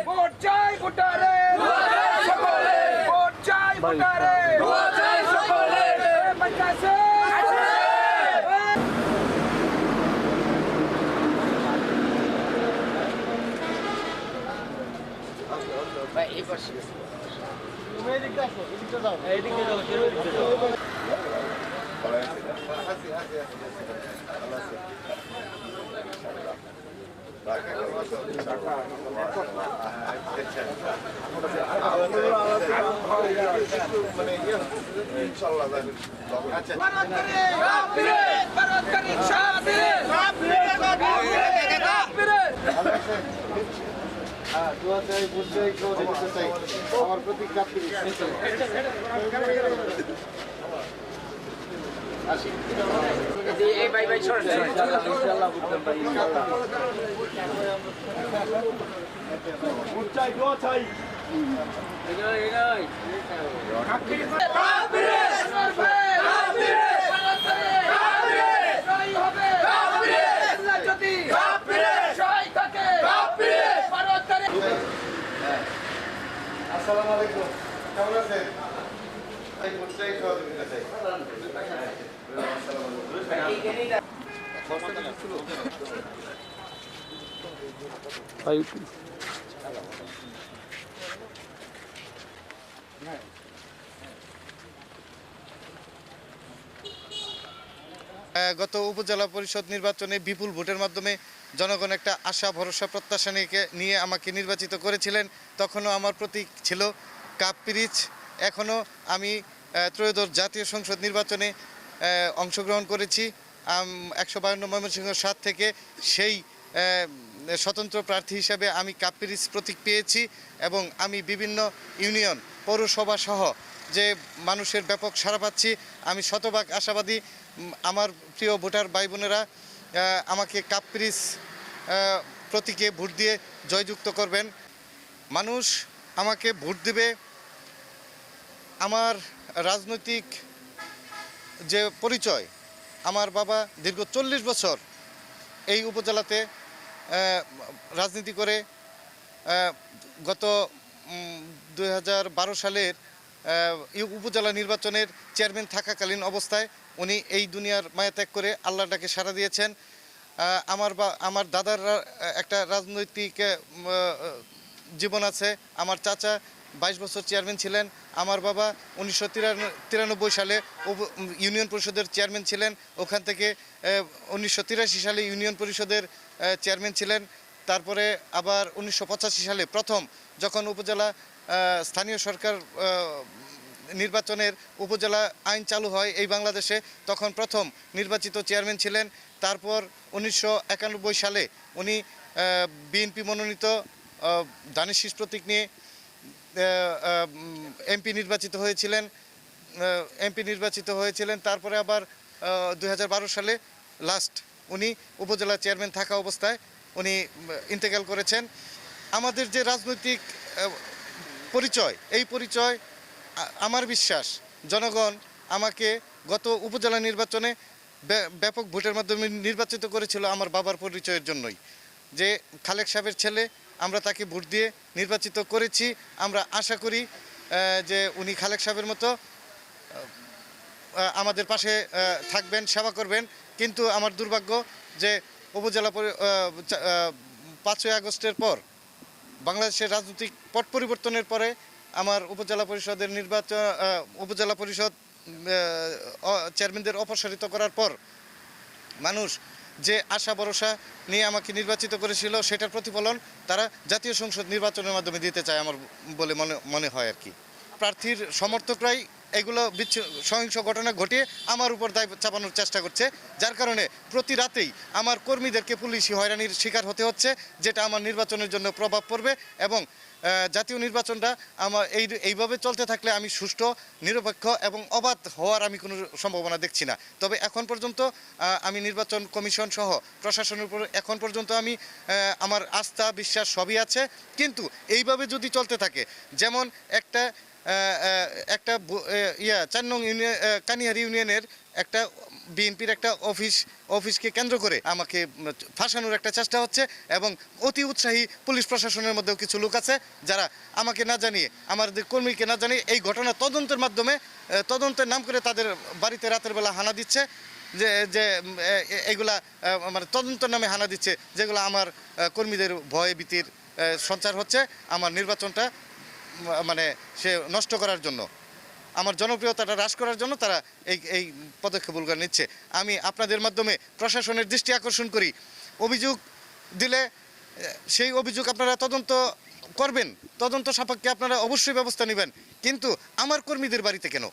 Vote চাই ভোটারে, vote চাই ভোটারে, আমার প্রতি আসসালামু আলাইকুম, কেমন আছেন? গত উপজেলা পরিষদ নির্বাচনে বিপুল ভোটের মাধ্যমে জনগণ একটা আশা ভরসা প্রত্যাশা নিয়ে আমাকে নির্বাচিত করেছিলেন। তখনও আমার প্রতীক ছিল কাপ পিরিচ। এখনও আমি ত্রয়োদশ জাতীয় সংসদ নির্বাচনে অংশগ্রহণ করেছি 152 ময়মনসিংহ 7 থেকে। সেই স্বতন্ত্র প্রার্থী হিসেবে আমি কাপ পিরিচ প্রতীক পেয়েছি এবং আমি বিভিন্ন ইউনিয়ন পৌরসভা সহ যে মানুষের ব্যাপক সাড়া পাচ্ছি, আমি শতভাগ আশাবাদী আমার প্রিয় ভোটার ভাই বোনেরা আমাকে কাপ পিরিচ প্রতীকে ভোট দিয়ে জয়যুক্ত করবেন। মানুষ আমাকে ভোট দেবে আমার রাজনৈতিক যে পরিচয়। আমার বাবা দীর্ঘ 40 বছর এই উপজেলাতে রাজনীতি করে গত 2012 সালের উপজেলা নির্বাচনের চেয়ারম্যান থাকাকালীন অবস্থায় উনি এই দুনিয়ার মায়া ত্যাগ করে আল্লাহর ডাকে সাড়া দিয়েছেন। আমার দাদার একটা রাজনৈতিক জীবন আছে। আমার চাচা 22 বছর চেয়ারম্যান ছিলেন। আমার বাবা 1993 সালে ইউনিয়ন পরিষদের চেয়ারম্যান ছিলেন। ওখান থেকে 1983 সালে ইউনিয়ন পরিষদের চেয়ারম্যান ছিলেন। তারপরে আবার 1985 সালে প্রথম যখন উপজেলা স্থানীয় সরকার নির্বাচনের উপজেলা আইন চালু হয় এই বাংলাদেশে, তখন প্রথম নির্বাচিত চেয়ারম্যান ছিলেন। তারপর 1991 সালে উনি বিএনপি মনোনীত ধানের শীষ প্রতীক নিয়ে এমপি নির্বাচিত হয়েছিলেন। তারপরে আবার 2012 সালে লাস্ট উনি উপজেলা চেয়ারম্যান থাকা অবস্থায় উনি ইন্তেকাল করেছেন। আমাদের যে রাজনৈতিক পরিচয়, এই পরিচয় আমার বিশ্বাস জনগণ আমাকে গত উপজেলা নির্বাচনে ব্যাপক ভোটের মাধ্যমে নির্বাচিত করেছিল আমার বাবার পরিচয়ের জন্যই। যে খালেক সাহেবের ছেলে, আমরা তাকে ভোট দিয়ে নির্বাচিত করেছি। আমরা আশা করি যে উনি খালেক সাহেবের মতো আমাদের পাশে থাকবেন, সেবা করবেন। কিন্তু আমার দুর্ভাগ্য যে উপজেলা 5ই আগস্টের পর বাংলাদেশের রাজনৈতিক পট পরিবর্তনের পরে আমার উপজেলা পরিষদ চেয়ারম্যানদের অপসারিত করার পর মানুষ যে আশা ভরসা নিয়ে আমাকে নির্বাচিত করেছিল, সেটার প্রতিফলন তারা জাতীয় সংসদ নির্বাচনের মাধ্যমে দিতে চায় আমার বলে মনে হয় আর কি। প্রার্থীর সমর্থকরাই এগুলো সহিংস ঘটনা ঘটিয়ে আমার উপর দায় চাপানোর চেষ্টা করছে, যার কারণে প্রতি রাতেই আমার কর্মীদেরকে পুলিশি হয়রানির শিকার হতে হচ্ছে, যেটা আমার নির্বাচনের জন্য প্রভাব পড়বে। এবং জাতীয় নির্বাচনটা আমার এইভাবে চলতে থাকলে আমি সুষ্ঠু, নিরপেক্ষ এবং অবাধ হওয়ার আমি কোনো সম্ভাবনা দেখছি না। তবে এখন পর্যন্ত আমি নির্বাচন কমিশন সহ প্রশাসনের উপর এখন পর্যন্ত আমি আমার আস্থা বিশ্বাস সবই আছে। কিন্তু এইভাবে যদি চলতে থাকে, যেমন একটা 4 নং কানিহারি ইউনিয়নের একটা বিএনপির একটা অফিসকে কেন্দ্র করে আমাকে ফাঁসানোর একটা চেষ্টা হচ্ছে এবং অতি উৎসাহী পুলিশ প্রশাসনের মধ্যেও কিছু লোক আছে যারা আমাকে না জানিয়ে আমাদের কর্মীকে না জানিয়ে এই ঘটনা তদন্তের মাধ্যমে তদন্তের নাম করে তাদের বাড়িতে রাতের বেলা হানা দিচ্ছে যে যে এগুলা মানে তদন্তের নামে হানা দিচ্ছে যেগুলো আমার কর্মীদের ভয় ভীতির সঞ্চার হচ্ছে আমার নির্বাচনটা মানে সে নষ্ট করার জন্য আমার জনপ্রিয়তাটা হ্রাস করার জন্য তারা এই পদক্ষেপগুলো নিচ্ছে। আমি আপনাদের মাধ্যমে প্রশাসনের দৃষ্টি আকর্ষণ করি অভিযোগ দিলে সেই অভিযোগ আপনারা তদন্ত করবেন, তদন্ত সাপেক্ষে আপনারা অবশ্যই ব্যবস্থা নেবেন, কিন্তু আমার কর্মীদের বাড়িতে কেন?